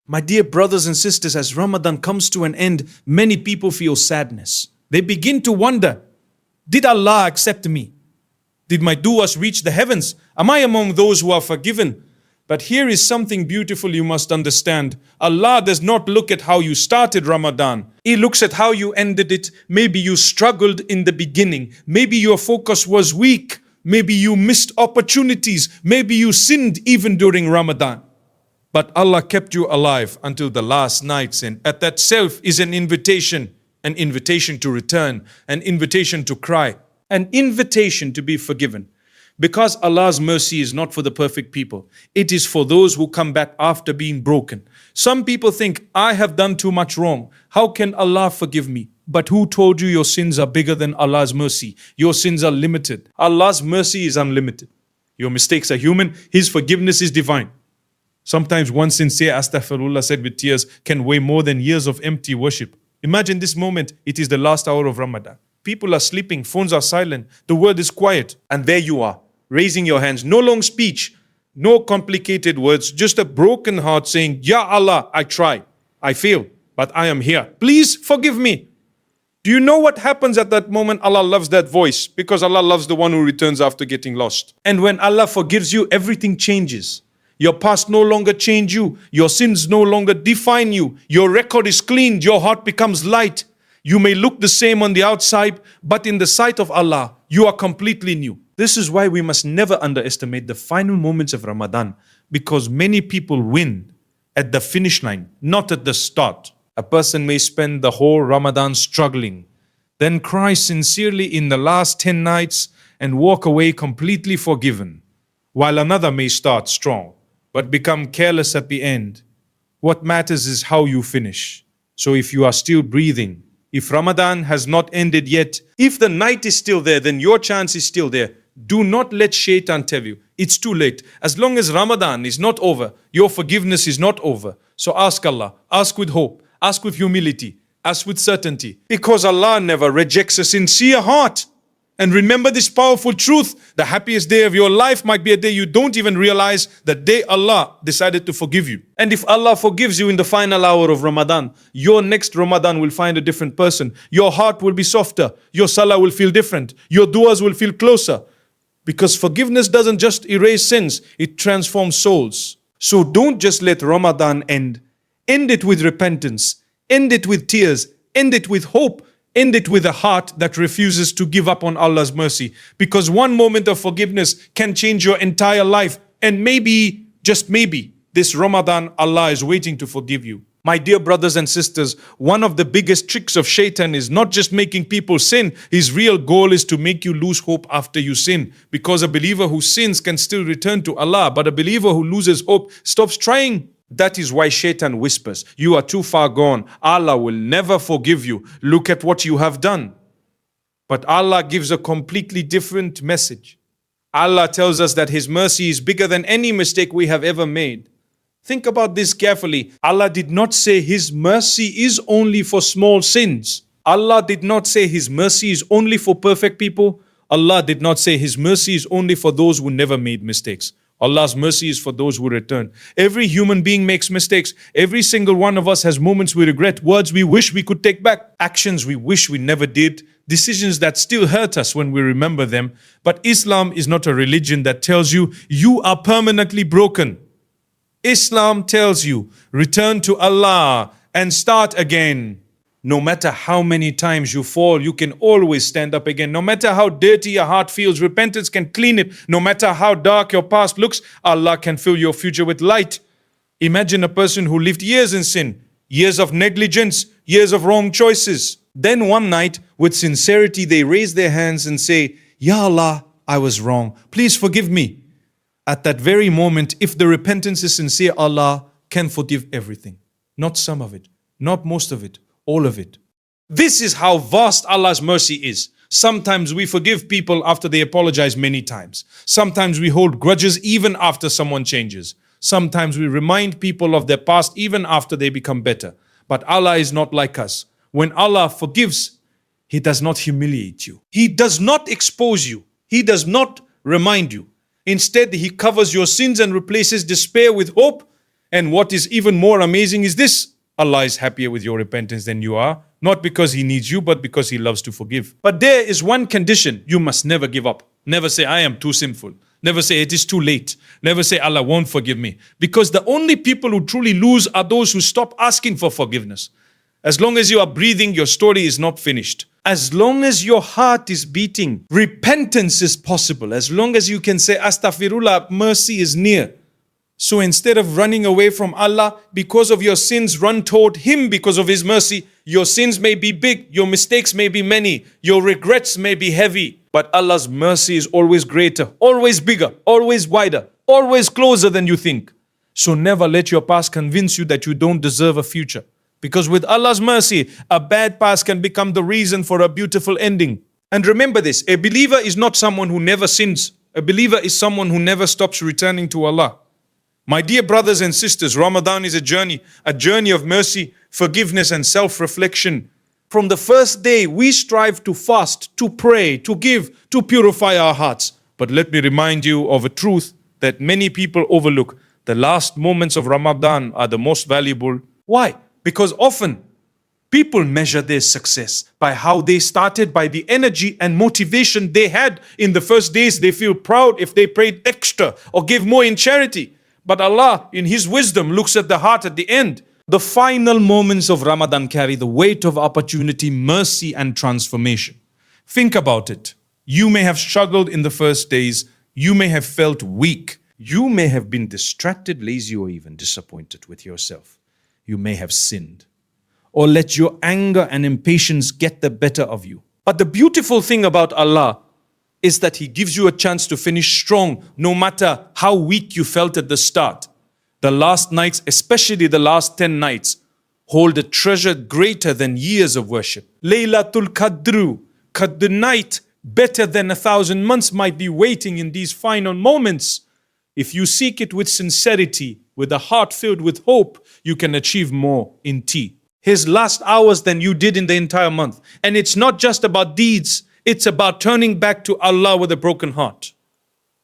My dear brothers and sisters, as Ramadan comes to an end, many people feel sadness. They begin to wonder, did Allah accept me? Did my du'as reach the heavens? Am I among those who are forgiven? But here is something beautiful you must understand. Allah does not look at how you started Ramadan. He looks at how you ended it. Maybe you struggled in the beginning. Maybe your focus was weak. Maybe you missed opportunities. Maybe you sinned even during Ramadan. But Allah kept you alive until the last nights, and at that self is an invitation to return, an invitation to cry, an invitation to be forgiven. Because Allah's mercy is not for the perfect people. It is for those who come back after being broken. Some people think, I have done too much wrong. How can Allah forgive me? But who told you your sins are bigger than Allah's mercy? Your sins are limited. Allah's mercy is unlimited. Your mistakes are human. His forgiveness is divine. Sometimes one sincere astaghfirullah said with tears can weigh more than years of empty worship. Imagine this moment, it is the last hour of Ramadan. People are sleeping, phones are silent, the world is quiet. And there you are, raising your hands, no long speech, no complicated words, just a broken heart saying, Ya Allah, I try, I fail, but I am here. Please forgive me. Do you know what happens at that moment? Allah loves that voice because Allah loves the one who returns after getting lost. And when Allah forgives you, everything changes. Your past no longer change you. Your sins no longer define you. Your record is cleaned. Your heart becomes light. You may look the same on the outside, but in the sight of Allah, you are completely new. This is why we must never underestimate the final moments of Ramadan, because many people win at the finish line, not at the start. A person may spend the whole Ramadan struggling, then cry sincerely in the last 10 nights and walk away completely forgiven, while another may start strong but become careless at the end. What matters is how you finish. So if you are still breathing, if Ramadan has not ended yet, if the night is still there, then your chance is still there. Do not let shaitan tell you, it's too late. As long as Ramadan is not over, your forgiveness is not over. So ask Allah, ask with hope, ask with humility, ask with certainty. Because Allah never rejects a sincere heart. And remember this powerful truth, the happiest day of your life might be a day you don't even realize the day Allah decided to forgive you. And if Allah forgives you in the final hour of Ramadan, your next Ramadan will find a different person. Your heart will be softer. Your salah will feel different. Your du'as will feel closer. Because forgiveness doesn't just erase sins, it transforms souls. So don't just let Ramadan end. End it with repentance. End it with tears. End it with hope. End it with a heart that refuses to give up on Allah's mercy. Because one moment of forgiveness can change your entire life. And maybe, just maybe, this Ramadan, Allah is waiting to forgive you. My dear brothers and sisters, one of the biggest tricks of shaitan is not just making people sin. His real goal is to make you lose hope after you sin. Because a believer who sins can still return to Allah. But a believer who loses hope stops trying. That is why shaitan whispers, you are too far gone. Allah will never forgive you. Look at what you have done. But Allah gives a completely different message. Allah tells us that His mercy is bigger than any mistake we have ever made. Think about this carefully. Allah did not say His mercy is only for small sins. Allah did not say His mercy is only for perfect people. Allah did not say His mercy is only for those who never made mistakes. Allah's mercy is for those who return. Every human being makes mistakes. Every single one of us has moments we regret, words we wish we could take back, actions we wish we never did, decisions that still hurt us when we remember them. But Islam is not a religion that tells you, you are permanently broken. Islam tells you, return to Allah and start again. No matter how many times you fall, you can always stand up again. No matter how dirty your heart feels, repentance can clean it. No matter how dark your past looks, Allah can fill your future with light. Imagine a person who lived years in sin, years of negligence, years of wrong choices. Then one night, with sincerity, they raise their hands and say, Ya Allah, I was wrong. Please forgive me. At that very moment, if the repentance is sincere, Allah can forgive everything. Not some of it, not most of it. All of it. This is how vast Allah's mercy is. Sometimes we forgive people after they apologize many times. Sometimes we hold grudges even after someone changes. Sometimes we remind people of their past even after they become better. But Allah is not like us. When Allah forgives, He does not humiliate you. He does not expose you. He does not remind you. Instead, He covers your sins and replaces despair with hope And what is even more amazing is this: Allah is happier with your repentance than you are, not because He needs you, but because He loves to forgive. But there is one condition: you must never give up. Never say, I am too sinful. Never say, it is too late. Never say, Allah won't forgive me. Because the only people who truly lose are those who stop asking for forgiveness. As long as you are breathing, your story is not finished. As long as your heart is beating, repentance is possible. As long as you can say, Astaghfirullah, mercy is near. So instead of running away from Allah because of your sins, run toward Him because of His mercy. Your sins may be big, your mistakes may be many, your regrets may be heavy, but Allah's mercy is always greater, always bigger, always wider, always closer than you think. So never let your past convince you that you don't deserve a future. Because with Allah's mercy, a bad past can become the reason for a beautiful ending. And remember this: a believer is not someone who never sins. A believer is someone who never stops returning to Allah. My dear brothers and sisters, Ramadan is a journey of mercy, forgiveness, and self-reflection. From the first day, we strive to fast, to pray, to give, to purify our hearts. But let me remind you of a truth that many people overlook. The last moments of Ramadan are the most valuable. Why? Because often people measure their success by how they started, by the energy and motivation they had in the first days. They feel proud if they prayed extra or gave more in charity. But Allah, in His wisdom, looks at the heart at the end. The final moments of Ramadan carry the weight of opportunity, mercy, and transformation. Think about it. You may have struggled in the first days. You may have felt weak. You may have been distracted, lazy, or even disappointed with yourself. You may have sinned, or let your anger and impatience get the better of you. But the beautiful thing about Allah is that He gives you a chance to finish strong, no matter how weak you felt at the start. The last nights, especially the last 10 nights, hold a treasure greater than years of worship. Laylatul Qadr, Qadr night, better than 1,000 months, might be waiting in these final moments. If you seek it with sincerity, with a heart filled with hope, you can achieve more in His last hours than you did in the entire month. And it's not just about deeds. It's about turning back to Allah with a broken heart.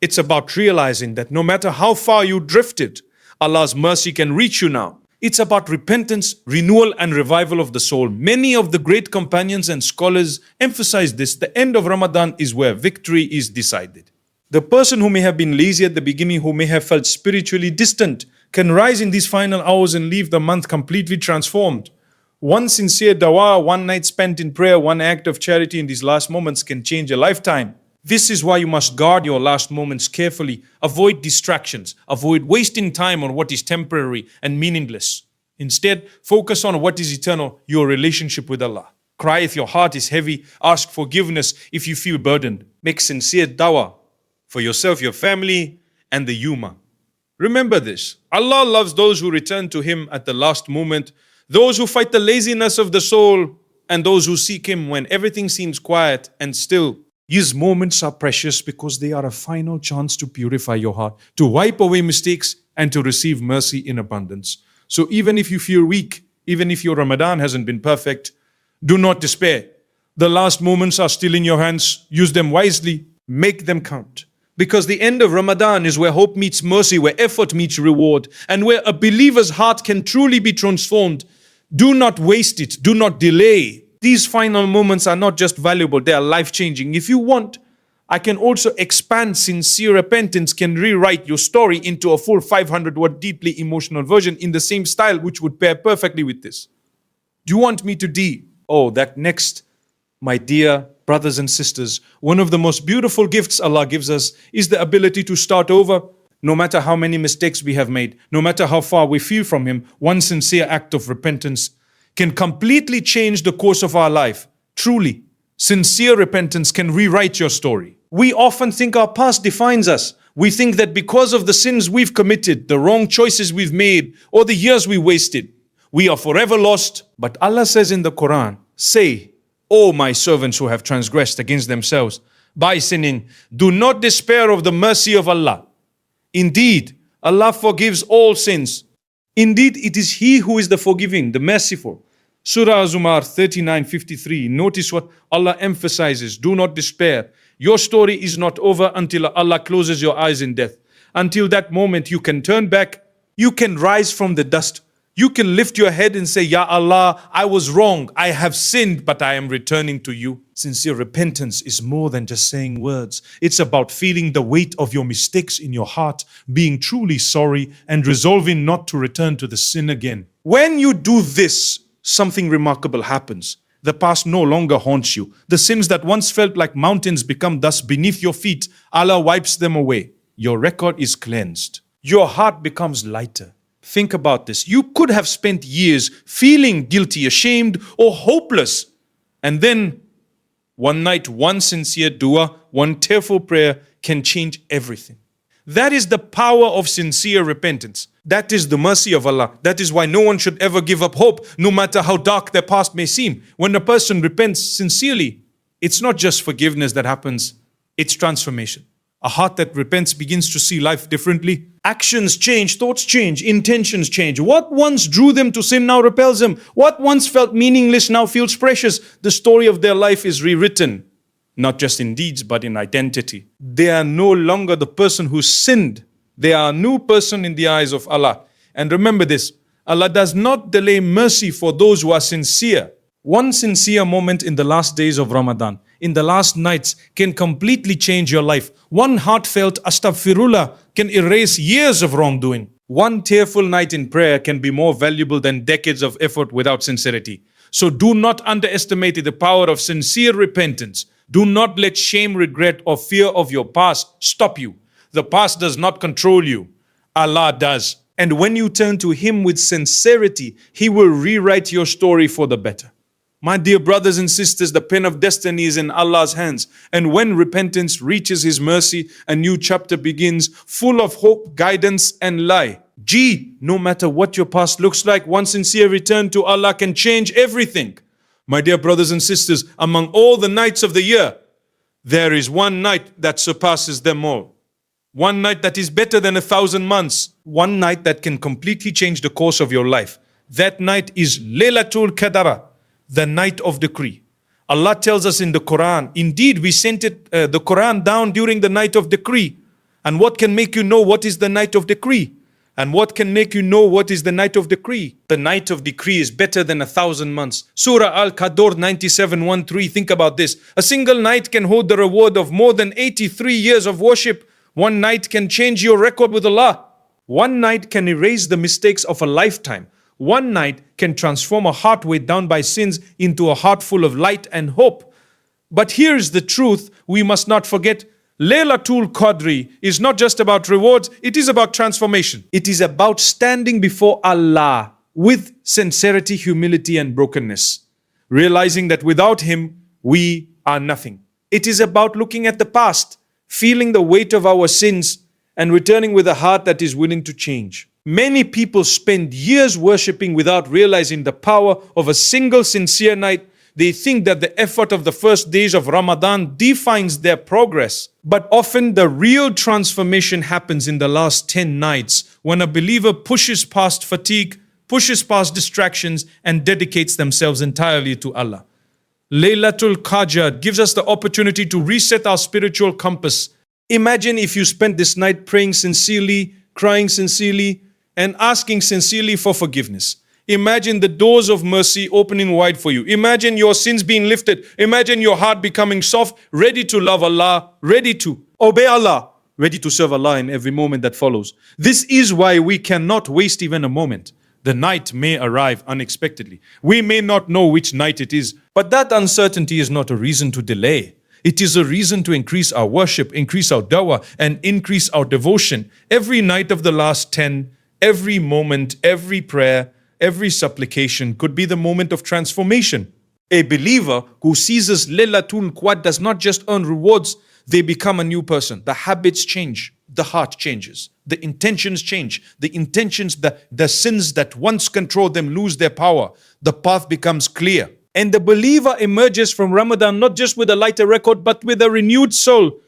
It's about realizing that no matter how far you drifted, Allah's mercy can reach you now. It's about repentance, renewal, and revival of the soul. Many of the great companions and scholars emphasize this. The end of Ramadan is where victory is decided. The person who may have been lazy at the beginning, who may have felt spiritually distant, can rise in these final hours and leave the month completely transformed. One sincere dawah, one night spent in prayer, one act of charity in these last moments can change a lifetime. This is why you must guard your last moments carefully. Avoid distractions. Avoid wasting time on what is temporary and meaningless. Instead, focus on what is eternal, your relationship with Allah. Cry if your heart is heavy. Ask forgiveness if you feel burdened. Make sincere dawah for yourself, your family, and the ummah. Remember this: Allah loves those who return to Him at the last moment, those who fight the laziness of the soul, and those who seek Him when everything seems quiet and still. These moments are precious because they are a final chance to purify your heart, to wipe away mistakes, and to receive mercy in abundance. So even if you feel weak, even if your Ramadan hasn't been perfect, do not despair. The last moments are still in your hands. Use them wisely. Make them count. Because the end of Ramadan is where hope meets mercy, where effort meets reward, and where a believer's heart can truly be transformed. Do not waste it. Do not delay. These final moments are not just valuable, they are life-changing. If you want, I can also expand. Sincere repentance can rewrite your story into a full 500-word deeply emotional version in the same style, which would pair perfectly with this. Do you want me to that next, my dear brothers and sisters, one of the most beautiful gifts Allah gives us is the ability to start over. No matter how many mistakes we have made, no matter how far we feel from Him, one sincere act of repentance can completely change the course of our life. Truly, sincere repentance can rewrite your story. We often think our past defines us. We think that because of the sins we've committed, the wrong choices we've made, or the years we wasted, we are forever lost. But Allah says in the Quran, say, O my servants who have transgressed against themselves by sinning, do not despair of the mercy of Allah. Indeed, Allah forgives all sins. Indeed, it is He who is the forgiving, the merciful. Surah Az-Zumar 39:53. Notice what Allah emphasizes. Do not despair. Your story is not over until Allah closes your eyes in death. Until that moment, you can turn back. You can rise from the dust. You can lift your head and say, Ya Allah, I was wrong. I have sinned, but I am returning to you. Sincere repentance is more than just saying words. It's about feeling the weight of your mistakes in your heart, being truly sorry, and resolving not to return to the sin again. When you do this, something remarkable happens. The past no longer haunts you. The sins that once felt like mountains become dust beneath your feet. Allah wipes them away. Your record is cleansed. Your heart becomes lighter. Think about this. You could have spent years feeling guilty, ashamed, or hopeless. And then one night, one sincere dua, one tearful prayer can change everything. That is the power of sincere repentance. That is the mercy of Allah. That is why no one should ever give up hope, no matter how dark their past may seem. When a person repents sincerely, it's not just forgiveness that happens, it's transformation. A heart that repents begins to see life differently. Actions change, thoughts change, intentions change. What once drew them to sin now repels them. What once felt meaningless now feels precious. The story of their life is rewritten, not just in deeds, but in identity. They are no longer the person who sinned. They are a new person in the eyes of Allah. And remember this, Allah does not delay mercy for those who are sincere. One sincere moment in the last days of Ramadan, in the last nights, can completely change your life. One heartfelt astaghfirullah can erase years of wrongdoing. One tearful night in prayer can be more valuable than decades of effort without sincerity. So do not underestimate the power of sincere repentance. Do not let shame, regret, or fear of your past stop you. The past does not control you. Allah does. And when you turn to Him with sincerity, He will rewrite your story for the better. My dear brothers and sisters, the pen of destiny is in Allah's hands. And when repentance reaches His mercy, a new chapter begins, full of hope, guidance, and light. No matter what your past looks like, one sincere return to Allah can change everything. My dear brothers and sisters, among all the nights of the year, there is one night that surpasses them all. One night that is better than 1,000 months. One night that can completely change the course of your life. That night is Laylatul Qadr, the night of decree. Allah tells us in the Quran, indeed we sent the Quran down during the night of decree. And what can make you know what is the night of decree? And what can make you know what is the night of decree? The night of decree is better than 1,000 months. Surah Al-Qadr 97:13. Think about this. A single night can hold the reward of more than 83 years of worship. One night can change your record with Allah. One night can erase the mistakes of a lifetime. One night can transform a heart weighed down by sins into a heart full of light and hope. But here's the truth we must not forget. Laylatul Qadr is not just about rewards, it is about transformation. It is about standing before Allah with sincerity, humility, and brokenness, realizing that without Him, we are nothing. It is about looking at the past, feeling the weight of our sins, and returning with a heart that is willing to change. Many people spend years worshipping without realizing the power of a single sincere night. They think that the effort of the first days of Ramadan defines their progress. But often the real transformation happens in the last 10 nights when a believer pushes past fatigue, pushes past distractions, and dedicates themselves entirely to Allah. Laylatul Qadr gives us the opportunity to reset our spiritual compass. Imagine if you spent this night praying sincerely, crying sincerely, and asking sincerely for forgiveness. Imagine the doors of mercy opening wide for you. Imagine your sins being lifted. Imagine your heart becoming soft, ready to love Allah, ready to obey Allah, ready to serve Allah in every moment that follows. This is why we cannot waste even a moment. The night may arrive unexpectedly. We may not know which night it is, but that uncertainty is not a reason to delay. It is a reason to increase our worship, increase our dawah, and increase our devotion. Every night of the last 10, every moment, every prayer, every supplication could be the moment of transformation. A believer who seizes Laylatul Qadr does not just earn rewards, they become a new person. The habits change, the heart changes, the intentions change. The sins that once controlled them lose their power. The path becomes clear. And the believer emerges from Ramadan not just with a lighter record, but with a renewed soul.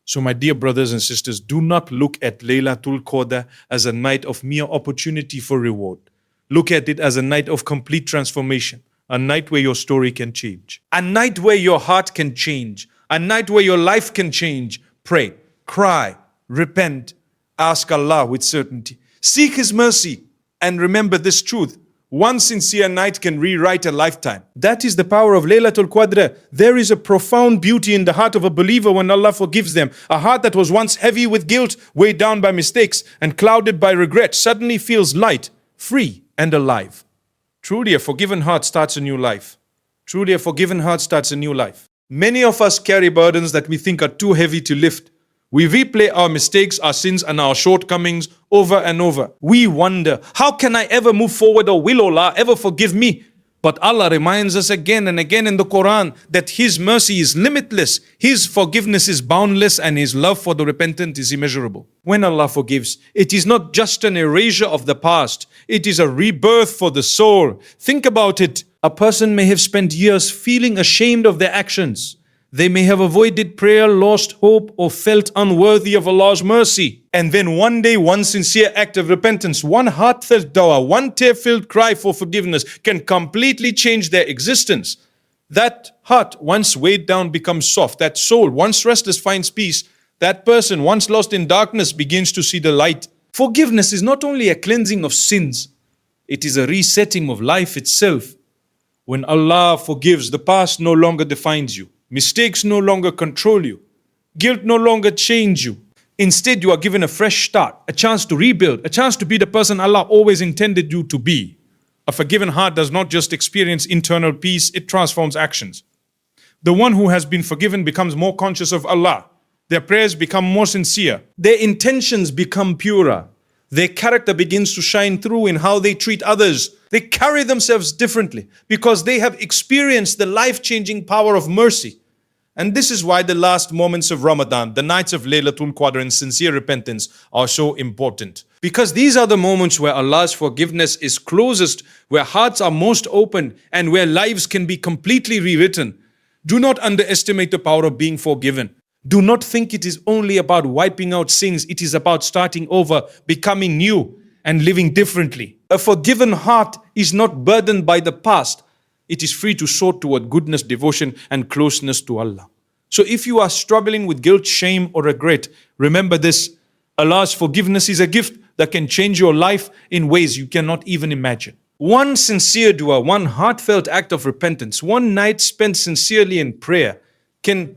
So my dear brothers and sisters, do not look at Laylatul Qadr as a night of mere opportunity for reward. Look at it as a night of complete transformation. A night where your story can change. A night where your heart can change. A night where your life can change. Pray, cry, repent, ask Allah with certainty. Seek His mercy and remember this truth. One sincere night can rewrite a lifetime. That is the power of Laylatul Qadr. There is a profound beauty in the heart of a believer when Allah forgives them. A heart that was once heavy with guilt, weighed down by mistakes, and clouded by regret suddenly feels light, free, and alive. Truly, a forgiven heart starts a new life. Truly, a forgiven heart starts a new life. Many of us carry burdens that we think are too heavy to lift. We replay our mistakes, our sins, and our shortcomings over and over. We wonder, how can I ever move forward, or will Allah ever forgive me? But Allah reminds us again and again in the Quran that His mercy is limitless, His forgiveness is boundless, and His love for the repentant is immeasurable. When Allah forgives, it is not just an erasure of the past, it is a rebirth for the soul. Think about it. A person may have spent years feeling ashamed of their actions. They may have avoided prayer, lost hope, or felt unworthy of Allah's mercy. And then one day, one sincere act of repentance, one heartfelt dua, one tear-filled cry for forgiveness can completely change their existence. That heart, once weighed down, becomes soft. That soul, once restless, finds peace. That person, once lost in darkness, begins to see the light. Forgiveness is not only a cleansing of sins, it is a resetting of life itself. When Allah forgives, the past no longer defines you. Mistakes no longer control you. Guilt no longer chains you. Instead, you are given a fresh start, a chance to rebuild, a chance to be the person Allah always intended you to be. A forgiven heart does not just experience internal peace, it transforms actions. The one who has been forgiven becomes more conscious of Allah. Their prayers become more sincere. Their intentions become purer. Their character begins to shine through in how they treat others. They carry themselves differently because they have experienced the life-changing power of mercy. And this is why the last moments of Ramadan, the nights of Laylatul Qadr and sincere repentance are so important. Because these are the moments where Allah's forgiveness is closest, where hearts are most open, and where lives can be completely rewritten. Do not underestimate the power of being forgiven. Do not think it is only about wiping out sins. It is about starting over, becoming new, and living differently. A forgiven heart is not burdened by the past. It is free to soar toward goodness, devotion, and closeness to Allah. So if you are struggling with guilt, shame, or regret, remember this: Allah's forgiveness is a gift that can change your life in ways you cannot even imagine. One sincere dua, one heartfelt act of repentance, one night spent sincerely in prayer can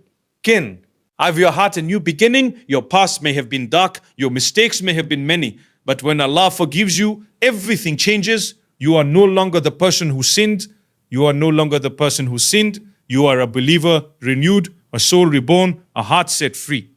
have your heart a new beginning. Your past may have been dark, your mistakes may have been many, but when Allah forgives you, everything changes. You are no longer the person who sinned. You are no longer the person who sinned. You are a believer renewed, a soul reborn, a heart set free.